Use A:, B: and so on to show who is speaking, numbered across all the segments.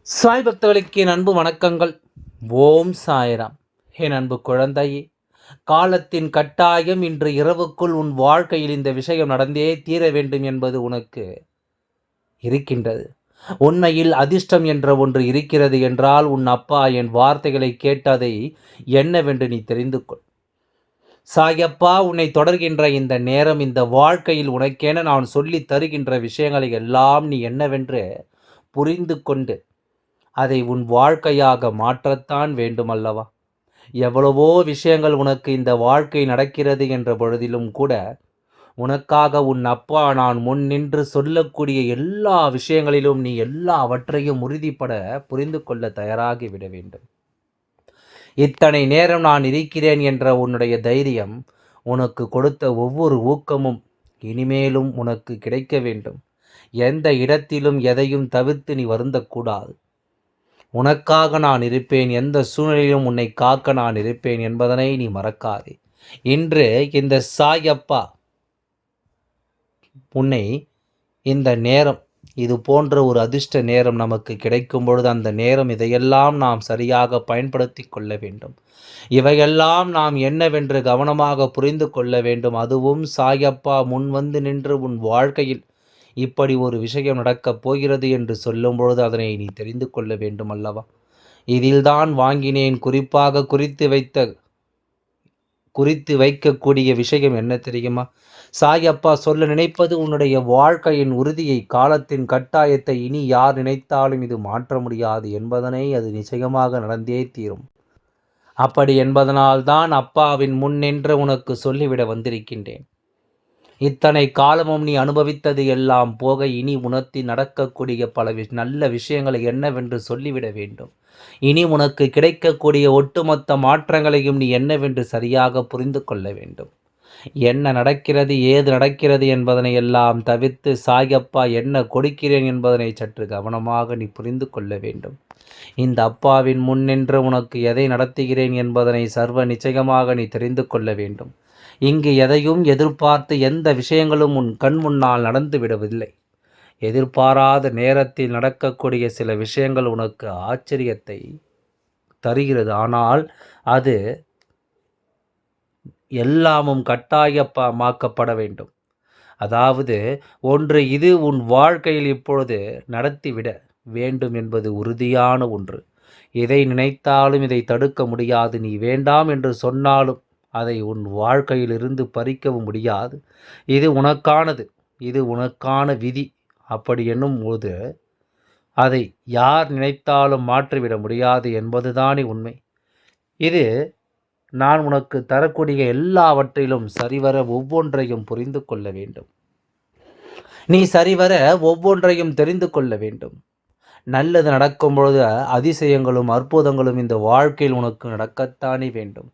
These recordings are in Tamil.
A: சாய் பக்தர்களுக்கு என் அன்பு வணக்கங்கள். ஓம் சாய்ராம். என் அன்பு குழந்தையே, காலத்தின் கட்டாயம் இன்று இரவுக்குள் உன் வாழ்க்கையில் இந்த விஷயம் நடந்தே தீர வேண்டும் என்பது உனக்கு இருக்கின்றது. உண்மையில் அதிர்ஷ்டம் என்ற ஒன்று இருக்கிறது என்றால் உன் அப்பா என் வார்த்தைகளை கேட்டதை என்னவென்று நீ தெரிந்து கொள். சாயப்பா, உன்னை தொடர்கின்ற இந்த நேரம், இந்த வாழ்க்கையில் உனக்கென நான் சொல்லித் தருகின்ற விஷயங்களை எல்லாம் நீ என்னவென்று புரிந்து கொண்டு அதை உன் வாழ்க்கையாக மாற்றத்தான் வேண்டுமல்லவா? எவ்வளவோ விஷயங்கள் உனக்கு இந்த வாழ்க்கை நடக்கிறது என்ற பொழுதிலும் கூட, உனக்காக உன் அப்பா நான் முன் நின்று சொல்லக்கூடிய எல்லா விஷயங்களிலும் நீ எல்லாவற்றையும் உறுதிப்பட புரிந்து கொள்ள தயாராகி விட வேண்டும். இத்தனை நேரம் நான் இருக்கிறேன் என்ற உன்னுடைய தைரியம், உனக்கு கொடுத்த ஒவ்வொரு ஊக்கமும் இனிமேலும் உனக்கு கிடைக்க வேண்டும். எந்த இடத்திலும் எதையும் தவிர்த்து நீ வருந்தக்கூடாது. உனக்காக நான் இருப்பேன், எந்த சூழ்நிலையிலும் உன்னை காக்க நான் இருப்பேன் என்பதனை நீ மறக்காதே. இன்று இந்த சாயப்பா உன்னை இந்த நேரம், இது போன்ற ஒரு அதிர்ஷ்ட நேரம் நமக்கு கிடைக்கும் பொழுது அந்த நேரம் இதையெல்லாம் நாம் சரியாக பயன்படுத்தி கொள்ள வேண்டும். இவையெல்லாம் நாம் என்னவென்று கவனமாக புரிந்து கொள்ள வேண்டும். அதுவும் சாயப்பா முன் வந்து நின்று உன் வாழ்க்கையில் இப்படி ஒரு விஷயம் நடக்கப் போகிறது என்று சொல்லும் பொழுது அதனை நீ தெரிந்து கொள்ள வேண்டும் அல்லவா? இதில்தான் வாங்கினேன். குறிப்பாக குறித்து வைக்கக்கூடிய விஷயம் என்ன தெரியுமா? சாயப்பா சொல்ல நினைப்பது உன்னுடைய வாழ்க்கையின் உறுதியை, காலத்தின் கட்டாயத்தை இனி யார் நினைத்தாலும் இது மாற்ற முடியாது என்பதனை அது நிச்சயமாக நடந்தே தீரும். அப்படி என்பதனால்தான் அப்பாவின் முன் நின்று உனக்கு சொல்லிவிட வந்திருக்கின்றேன். இத்தனை காலமும் நீ அனுபவித்தது எல்லாம் போக இனி உணர்த்தி நடக்கக்கூடிய பல நல்ல விஷயங்களை என்னவென்று சொல்லிவிட வேண்டும். இனி உனக்கு கிடைக்கக்கூடிய ஒட்டுமொத்த மாற்றங்களையும் நீ என்னவென்று சரியாக புரிந்து கொள்ள வேண்டும். என்ன நடக்கிறது, ஏது நடக்கிறது என்பதனை எல்லாம் தவிர்த்து சாயப்பா என்ன கொடுக்கிறேன் என்பதனை சற்று கவனமாக நீ புரிந்து கொள்ள வேண்டும். இந்த அப்பாவின் முன் நின்று உனக்கு எதை நடத்துகிறேன் என்பதனை சர்வ நிச்சயமாக நீ தெரிந்து கொள்ள வேண்டும். இங்கு எதையும் எதிர்பார்த்து எந்த விஷயங்களும் உன் கண் முன்னால் நடந்து விடவில்லை. எதிர்பாராத நேரத்தில் நடக்கக்கூடிய சில விஷயங்கள் உனக்கு ஆச்சரியத்தை தருகிறது. ஆனால் அது எல்லாமும் கட்டாயமாக்கப்பட வேண்டும். அதாவது ஒன்று, இது உன் வாழ்க்கையில் இப்பொழுது நடத்திவிட வேண்டும் என்பது உறுதியான ஒன்று. இதை நினைத்தாலும் இதை தடுக்க முடியாது. நீ வேண்டாம் என்று சொன்னாலும் அதை உன் வாழ்க்கையில் இருந்து பறிக்கவும் முடியாது. இது உனக்கானது, இது உனக்கான விதி. அப்படி என்னும் போது அதை யார் நினைத்தாலும் மாற்றிவிட முடியாது என்பதுதானே உண்மை. இது நான் உனக்கு தரக்கூடிய எல்லாவற்றிலும் சரிவர ஒவ்வொன்றையும் புரிந்து கொள்ள வேண்டும். நீ சரிவர ஒவ்வொன்றையும் தெரிந்து கொள்ள வேண்டும். நல்லது நடக்கும் பொழுது அதிசயங்களும் அற்புதங்களும் இந்த வாழ்க்கையில் உனக்கு நடக்கத்தானே வேண்டும்.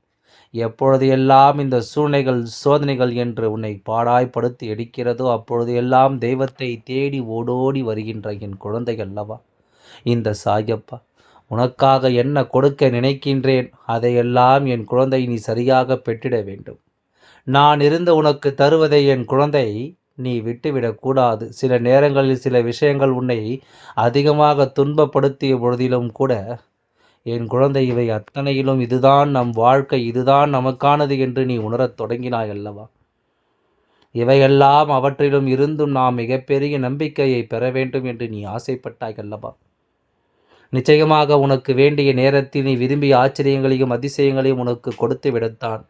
A: எப்பொழுது எல்லாம் இந்த சூழ்நிலைகள் சோதனைகள் என்று உன்னை பாடாய்படுத்தி எடுக்கிறதோ அப்பொழுது எல்லாம் தெய்வத்தை தேடி ஓடோடி வருகின்ற என் குழந்தை அல்லவா இந்த சாயப்பா. உனக்காக என்ன கொடுக்க நினைக்கின்றேன் அதையெல்லாம் என் குழந்தை நீ சரியாக பெற்றிட வேண்டும். நான் இருந்து உனக்கு தருவதை என் குழந்தை நீ விட்டுவிடக்கூடாது. சில நேரங்களில் சில விஷயங்கள் உன்னை அதிகமாக துன்பப்படுத்திய பொழுதிலும் கூட என் குழந்தை இவை அத்தனையிலும் இதுதான் நம் வாழ்க்கை, இதுதான் நமக்கானது என்று நீ உணரத் தொடங்கினாய் அல்லவா? இவையெல்லாம் அவற்றிலும் இருந்தும் நாம் மிகப்பெரிய நம்பிக்கையை பெற வேண்டும் என்று நீ ஆசைப்பட்டாய் அல்லவா? நிச்சயமாக உனக்கு வேண்டிய நேரத்தில் நீ விரும்பிய ஆச்சரியங்களையும் அதிசயங்களையும் உனக்கு கொடுத்து விடத்தான்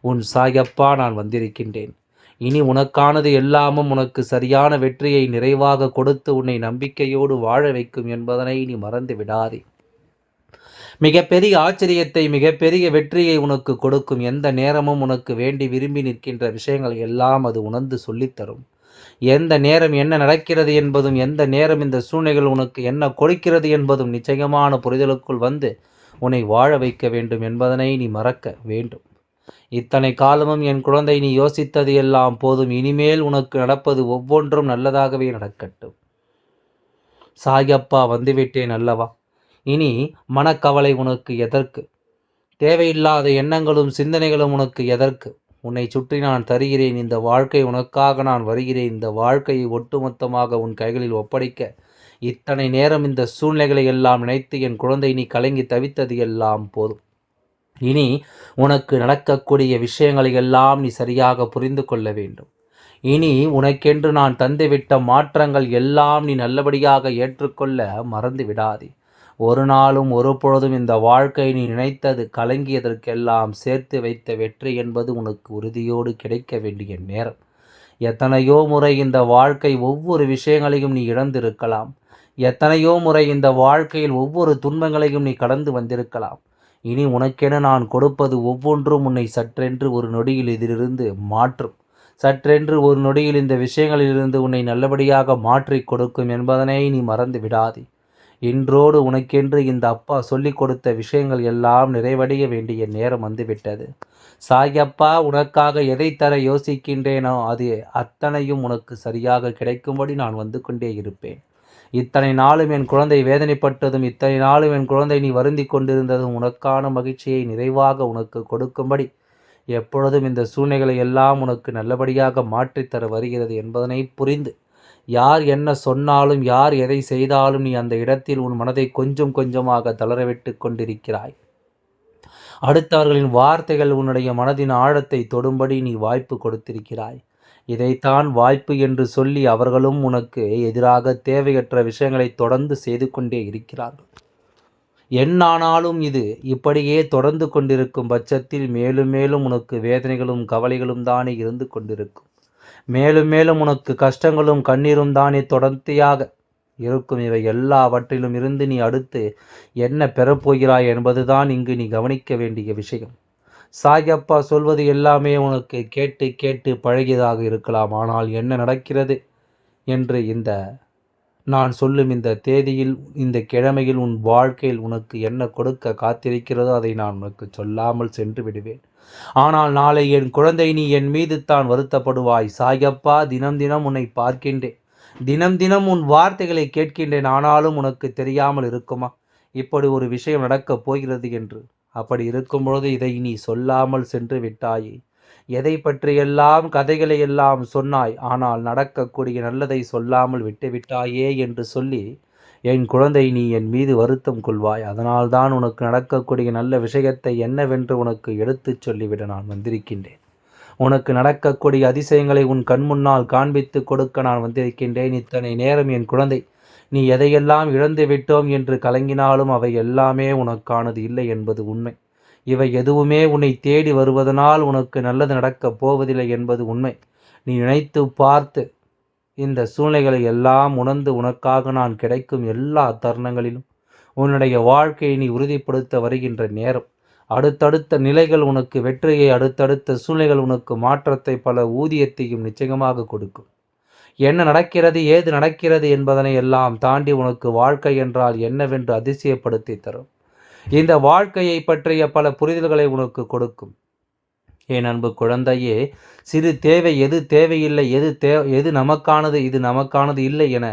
A: உன் சாயப்பா நான் வந்திருக்கின்றேன். இனி உனக்கானது எல்லாமும் உனக்கு சரியான வெற்றியை நிறைவாக கொடுத்து உன்னை நம்பிக்கையோடு வாழ வைக்கும் என்பதனை நீ மறந்து விடாதே. மிகப்பெரிய ஆச்சரியத்தை, மிகப்பெரிய வெற்றியை உனக்கு கொடுக்கும். எந்த நேரமும் உனக்கு வேண்டி விரும்பி நிற்கின்ற விஷயங்கள் எல்லாம் அது உணர்ந்து சொல்லித்தரும். எந்த நேரம் என்ன நடக்கிறது என்பதும், எந்த நேரம் இந்த சூழ்நிலைகள் உனக்கு என்ன கொடுக்கிறது என்பதும் நிச்சயமான புரிதலுக்குள் வந்து உன்னை வாழ வைக்க வேண்டும் என்பதனை நீ மறக்க வேண்டும். இத்தனை காலமும் என் குழந்தை நீ யோசித்தது எல்லாம் போதும். இனிமேல் உனக்கு நடப்பது ஒவ்வொன்றும் நல்லதாகவே நடக்கட்டும். சாயப்பா வந்துவிட்டேன் அல்லவா? இனி மனக்கவலை உனக்கு எதற்கு? தேவையில்லாத எண்ணங்களும் சிந்தனைகளும் உனக்கு எதற்கு? உன்னை சுற்றி நான் தருகிறேன். இந்த வாழ்க்கை உனக்காக நான் வருகிறேன். இந்த வாழ்க்கையை ஒட்டுமொத்தமாக உன் கைகளில் ஒப்படைக்க இத்தனை நேரம் இந்த சூழ்நிலைகளை எல்லாம் நினைத்து என் குழந்தை நீ கலங்கி தவித்தது எல்லாம் போதும். இனி உனக்கு நடக்கக்கூடிய விஷயங்களை எல்லாம் நீ சரியாக புரிந்து கொள்ள வேண்டும். இனி உனக்கென்று நான் தந்துவிட்ட மாற்றங்கள் எல்லாம் நீ நல்லபடியாக ஏற்றுக்கொள்ள மறந்து விடாதே. ஒரு நாளும் ஒரு பொழுதும் இந்த வாழ்க்கை நீ நினைத்தது கலங்கியதற்கெல்லாம் சேர்த்து வைத்த வெற்றி என்பது உனக்கு உறுதியோடு கிடைக்க வேண்டிய நேரம். எத்தனையோ முறை இந்த வாழ்க்கை ஒவ்வொரு விஷயங்களையும் நீ இழந்திருக்கலாம். எத்தனையோ முறை இந்த வாழ்க்கையில் ஒவ்வொரு துன்பங்களையும் நீ கடந்து வந்திருக்கலாம். இனி உனக்கென நான் கொடுப்பது ஒவ்வொன்றும் உன்னை சற்றென்று ஒரு நொடியில் இதிலிருந்து மாற்றும். சற்றென்று ஒரு நொடியில் இந்த விஷயங்களிலிருந்து உன்னை நல்லபடியாக மாற்றி கொடுக்கும் என்பதனை நீ மறந்து விடாதே. இன்றோடு உனக்கென்று இந்த அப்பா சொல்லிக் கொடுத்த விஷயங்கள் எல்லாம் நிறைவடைய வேண்டிய நேரம் வந்துவிட்டது. சாயப்பா உனக்காக எதை தர யோசிக்கின்றேனோ அது அத்தனையும் உனக்கு சரியாக கிடைக்கும்படி நான் வந்து கொண்டே இருப்பேன். இத்தனை நாளும் என் குழந்தை வேதனைப்பட்டதும், இத்தனை நாளும் என் குழந்தை நீ வருந்தி கொண்டிருந்ததும் உனக்கான மகிழ்ச்சியை நிறைவாக உனக்கு கொடுக்கும்படி எப்பொழுதும் இந்த சூழ்நிலைகளை எல்லாம் உனக்கு நல்லபடியாக மாற்றித்தர வருகிறது என்பதனை புரிந்து, யார் என்ன சொன்னாலும், யார் எதை செய்தாலும் நீ அந்த இடத்தில் உன் மனதை கொஞ்சம் கொஞ்சமாக தளரவிட்டு கொண்டிருக்கிறாய். அடுத்தவர்களின் வார்த்தைகள் உன்னுடைய மனதின் ஆழத்தை தொடும்படி நீ வாய்ப்பு கொடுத்திருக்கிறாய். இதைத்தான் வாய்ப்பு என்று சொல்லி அவர்களும் உனக்கு எதிராக தேவையற்ற விஷயங்களை தொடர்ந்து செய்து கொண்டே இருக்கிறார்கள். என்னானாலும் இது இப்படியே தொடர்ந்து கொண்டிருக்கும் பட்சத்தில் மேலும் மேலும் உனக்கு வேதனைகளும் கவலைகளும் தானே இருந்து கொண்டிருக்கும். மேலும் மேலும் உனக்கு கஷ்டங்களும் கண்ணீரும் தானே தொடர்ச்சியாக இருக்கும். இவை எல்லாவற்றிலும் இருந்து நீ அடுத்து என்ன பெறப்போகிறாய் என்பதுதான் இங்கு நீ கவனிக்க வேண்டிய விஷயம். சாயப்பா சொல்வது எல்லாமே உனக்கு கேட்டு கேட்டு பழகியதாக இருக்கலாம். ஆனால் என்ன நடக்கிறது என்று நான் சொல்லும் இந்த தேதியில், இந்த கிழமையில் உன் வாழ்க்கையில் உனக்கு என்ன கொடுக்க காத்திருக்கிறதோ அதை நான் உனக்கு சொல்லாமல் சென்று விடுவேன். ஆனால் நாளை என் குழந்தை நீ என் மீது தான் வருத்தப்படுவாய். சாயப்பா தினம் தினம் உன்னை பார்க்கின்றேன், தினம் தினம் உன் வார்த்தைகளை கேட்கின்றேன். ஆனாலும் உனக்கு தெரியாமல் இருக்குமா இப்படி ஒரு விஷயம் நடக்கப் போகிறது என்று? அப்படி இருக்கும்பொழுது இதை நீ சொல்லாமல் சென்று விட்டாயே. எதை பற்றியெல்லாம் கதைகளை எல்லாம் சொன்னாய், ஆனால் நடக்கக்கூடிய நல்லதை சொல்லாமல் விட்டுவிட்டாயே என்று சொல்லி என் குழந்தை நீ என் மீது வருத்தம் கொள்வாய். அதனால்தான் உனக்கு நடக்கக்கூடிய நல்ல விஷயத்தை என்னவென்று உனக்கு எடுத்துச் சொல்லிவிட நான் வந்திருக்கின்றேன். உனக்கு நடக்கக்கூடிய அதிசயங்களை உன் கண் முன்னால் காண்பித்து கொடுக்க நான் வந்திருக்கின்றேன். இத்தனை நேரம் என் குழந்தை நீ எதையெல்லாம் இழந்து விட்டோம் என்று கலங்கினாலும் அவை எல்லாமே உனக்கானது இல்லை என்பது உண்மை. இவை எதுவுமே உன்னை தேடி வருவதனால் உனக்கு நல்லது நடக்கப் போவதில்லை என்பது உண்மை. நீ நினைத்து பார்த்து இந்த சூழ்நிலைகளை எல்லாம் உணர்ந்து உனக்காக நான் கிடைக்கும் எல்லா தருணங்களிலும் உன்னுடைய வாழ்க்கையை நீ உறுதிப்படுத்த வருகின்ற நேரம். அடுத்தடுத்த நிலைகள் உனக்கு வெற்றியை, அடுத்தடுத்த சூழ்நிலைகள் உனக்கு மாற்றத்தை, பல ஊதியத்தையும் நிச்சயமாக கொடுக்கும். என்ன நடக்கிறது, ஏது நடக்கிறது என்பதனை எல்லாம் தாண்டி உனக்கு வாழ்க்கை என்றால் என்னவென்று அதிசயப்படுத்தி தரும். இந்த வாழ்க்கையை பற்றிய பல புரிதல்களை உனக்கு கொடுக்கும். என் அன்பு குழந்தையே, சிறு தேவை எது தேவையில்லை, எது நமக்கானது, இது நமக்கானது இல்லை என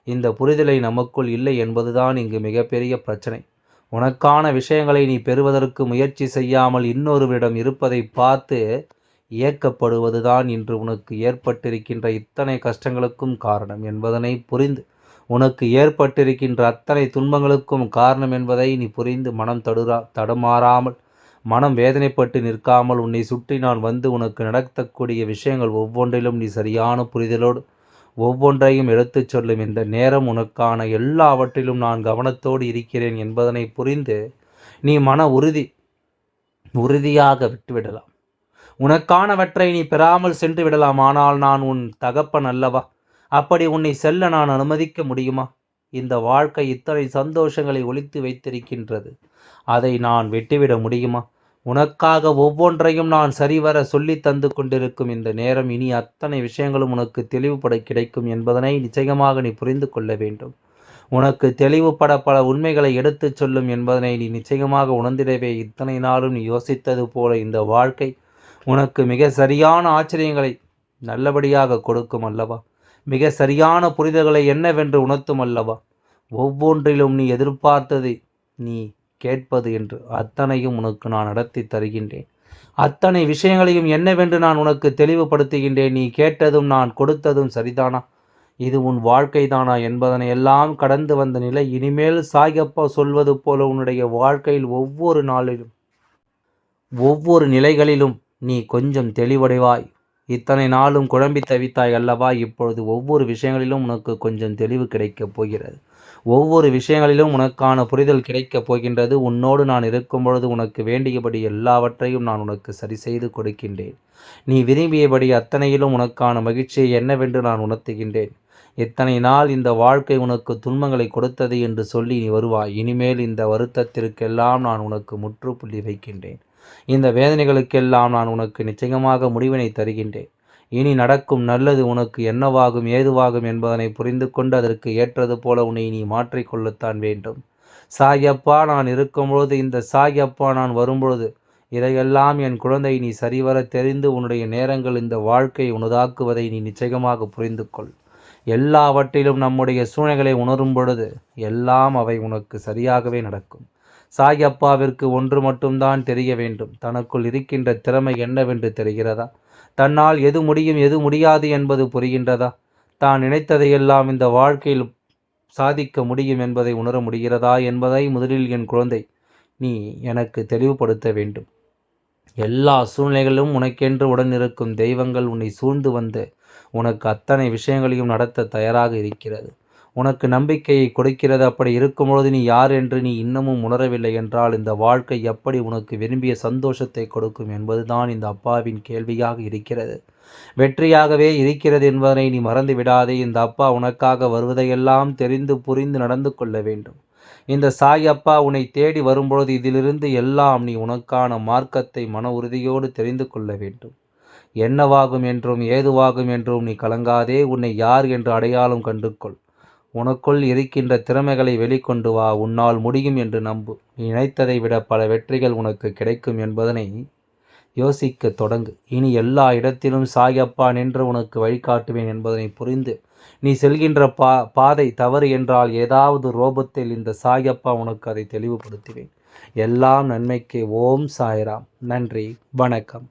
A: இந்த புரிதலை நமக்குள் இல்லை என்பதுதான் இங்கு மிகப்பெரிய பிரச்சனை. உனக்கான விஷயங்களை நீ பெறுவதற்கு முயற்சி செய்யாமல் இன்னொருவரிடம் இருப்பதை பார்த்து இயக்கப்படுவதுதான் இன்று உனக்கு ஏற்பட்டிருக்கின்ற இத்தனை கஷ்டங்களுக்கும் காரணம் என்பதனை புரிந்து, உனக்கு ஏற்பட்டிருக்கின்ற அத்தனை துன்பங்களுக்கும் காரணம் என்பதை நீ புரிந்து மனம் தடுமாறாமல், மனம் வேதனைப்பட்டு நிற்காமல் உன்னை சுற்றி நான் வந்து உனக்கு நடத்தக்கூடிய விஷயங்கள் ஒவ்வொன்றிலும் நீ சரியான புரிதலோடு ஒவ்வொன்றையும் எடுத்துச் சொல்லும் இந்த நேரம் உனக்கான எல்லாவற்றிலும் நான் கவனத்தோடு இருக்கிறேன் என்பதனை புரிந்து நீ மன உறுதியாக விட்டுவிடலாம். உனக்கானவற்றை நீ பெறாமல் சென்று விடலாம். ஆனால் நான் உன் தகப்பன் அல்லவா? அப்படி உன்னை செல்ல நான் அனுமதிக்க முடியுமா? இந்த வாழ்க்கை இத்தனை சந்தோஷங்களை ஒளித்து வைத்திருக்கின்றது, அதை நான் விட்டுவிட முடியுமா? உனக்காக ஒவ்வொன்றையும் நான் சரிவர சொல்லி தந்து கொண்டிருக்கும் இந்த நேரம் இனி அத்தனை விஷயங்களும் உனக்கு தெளிவுபட கிடைக்கும் என்பதனை நிச்சயமாக நீ புரிந்து கொள்ள வேண்டும். உனக்கு தெளிவுபட பல உண்மைகளை எடுத்துச் சொல்லும் என்பதனை நீ நிச்சயமாக உணர்ந்திடவே இத்தனை நாளும் நீ யோசித்தது போல இந்த வாழ்க்கை உனக்கு மிக சரியான ஆச்சரியங்களை நல்லபடியாக கொடுக்கும் அல்லவா? மிக சரியான புரிதல்களை என்னவென்று உணர்த்தும் அல்லவா? ஒவ்வொன்றிலும் நீ எதிர்பார்த்தது நீ கேட்பது என்று அத்தனையும் உனக்கு நான் நடத்தி தருகின்றேன். அத்தனை விஷயங்களையும் என்னவென்று நான் உனக்கு தெளிவுபடுத்துகின்றேன். நீ கேட்டதும் நான் கொடுத்ததும் சரிதானா? இது உன் வாழ்க்கைதானா என்பதனை எல்லாம் கடந்து வந்த நிலை. இனிமேல் சாயப்பா சொல்வது போல உன்னுடைய வாழ்க்கையில் ஒவ்வொரு நாளிலும் ஒவ்வொரு நிலைகளிலும் நீ கொஞ்சம் தெளிவடைவாய். இத்தனை நாளும் குழம்பி தவித்தாய் அல்லவா? இப்பொழுது ஒவ்வொரு விஷயங்களிலும் உனக்கு கொஞ்சம் தெளிவு கிடைக்கப் போகிறது. ஒவ்வொரு விஷயங்களிலும் உனக்கான புரிதல் கிடைக்கப் போகின்றது. உன்னோடு நான் இருக்கும் பொழுது உனக்கு வேண்டியபடி எல்லாவற்றையும் நான் உனக்கு சரி செய்து கொடுக்கின்றேன். நீ விரும்பியபடி அத்தனையிலும் உனக்கான மகிழ்ச்சியை என்னவென்று நான் உணர்த்துகின்றேன். இத்தனை நாள் இந்த வாழ்க்கை உனக்கு துன்பங்களை கொடுத்தது என்று சொல்லி நீ வருவாய். இனிமேல் இந்த வருத்தத்திற்கெல்லாம் நான் உனக்கு முற்றுப்புள்ளி வைக்கின்றேன். இந்த வேதனைகளுக்கெல்லாம் நான் உனக்கு நிச்சயமாக முடிவினை தருகின்றேன். இனி நடக்கும் நல்லது உனக்கு என்னவாகும் ஏதுவாகும் என்பதனை புரிந்து கொண்டு அதற்கு ஏற்றது போல உன்னை நீ மாற்றிக்கொள்ளத்தான் வேண்டும். சாயப்பா நான் இருக்கும்பொழுது, இந்த சாயப்பா நான் வரும்பொழுது, இதையெல்லாம் என் குழந்தை நீ சரிவர தெரிந்து உன்னுடைய நேரங்கள் இந்த வாழ்க்கையை உனதாக்குவதை நீ நிச்சயமாக புரிந்து கொள். எல்லாவற்றிலும் நம்முடைய சூழ்நிலைகளை உணரும் பொழுது எல்லாம் அவை உனக்கு சரியாகவே நடக்கும். சாயப்பாவிற்கு ஒன்று மட்டும்தான் தெரிய வேண்டும். தனக்குள் இருக்கின்ற திறமை என்னவென்று தெரிகிறதா? தன்னால் எது முடியும் எது முடியாது என்பது புரிகின்றதா? தான் நினைத்ததையெல்லாம் இந்த வாழ்க்கையில் சாதிக்க முடியும் என்பதை உணர முடிகிறதா என்பதை முதலில் என் குழந்தை நீ எனக்கு தெளிவுபடுத்த வேண்டும். எல்லா சூழ்நிலைகளிலும் உனக்கென்று உடன் இருக்கும் தெய்வங்கள் உன்னை சூழ்ந்து வந்து உனக்கு அத்தனை விஷயங்களையும் நடத்த தயாராக இருக்கிறது. உனக்கு நம்பிக்கையை கொடுக்கிறது. அப்படி இருக்கும்பொழுது நீ யார் என்று நீ இன்னமும் உணரவில்லை என்றால் இந்த வாழ்க்கை எப்படி உனக்கு விரும்பிய சந்தோஷத்தை கொடுக்கும் என்பதுதான் இந்த அப்பாவின் கேள்வியாக இருக்கிறது. வெற்றியாகவே இருக்கிறது என்பதனை நீ மறந்து விடாதே. இந்த அப்பா உனக்காக வருவதையெல்லாம் தெரிந்து புரிந்து நடந்து கொள்ள வேண்டும். இந்த சாய் அப்பா உன்னை தேடி வரும்பொழுது இதிலிருந்து எல்லாம் நீ உனக்கான மார்க்கத்தை மன உறுதியோடு தெரிந்து கொள்ள வேண்டும். என்னவாகும் என்றும் ஏதுவாகும் என்றும் நீ கலங்காதே. உன்னை யார் என்று அடையாளம் கண்டுகொள். உனக்குள் இருக்கின்ற திறமைகளை வெளிக்கொண்டு வா. உன்னால் முடியும் என்று நம்பு. நீ நினைத்ததை விட பல வெற்றிகள் உனக்கு கிடைக்கும் என்பதனை யோசிக்க தொடங்கு. இனி எல்லா இடத்திலும் சாயப்பா நின்று உனக்கு வழிகாட்டுவேன் என்பதனை புரிந்து நீ செல்கின்ற பாதை தவறு என்றால் ஏதாவது ரோபத்தில் இந்த சாயப்பா உனக்கு அதை தெளிவுபடுத்துவேன். எல்லாம் நன்மைக்கு. ஓம் சாய்ராம். நன்றி, வணக்கம்.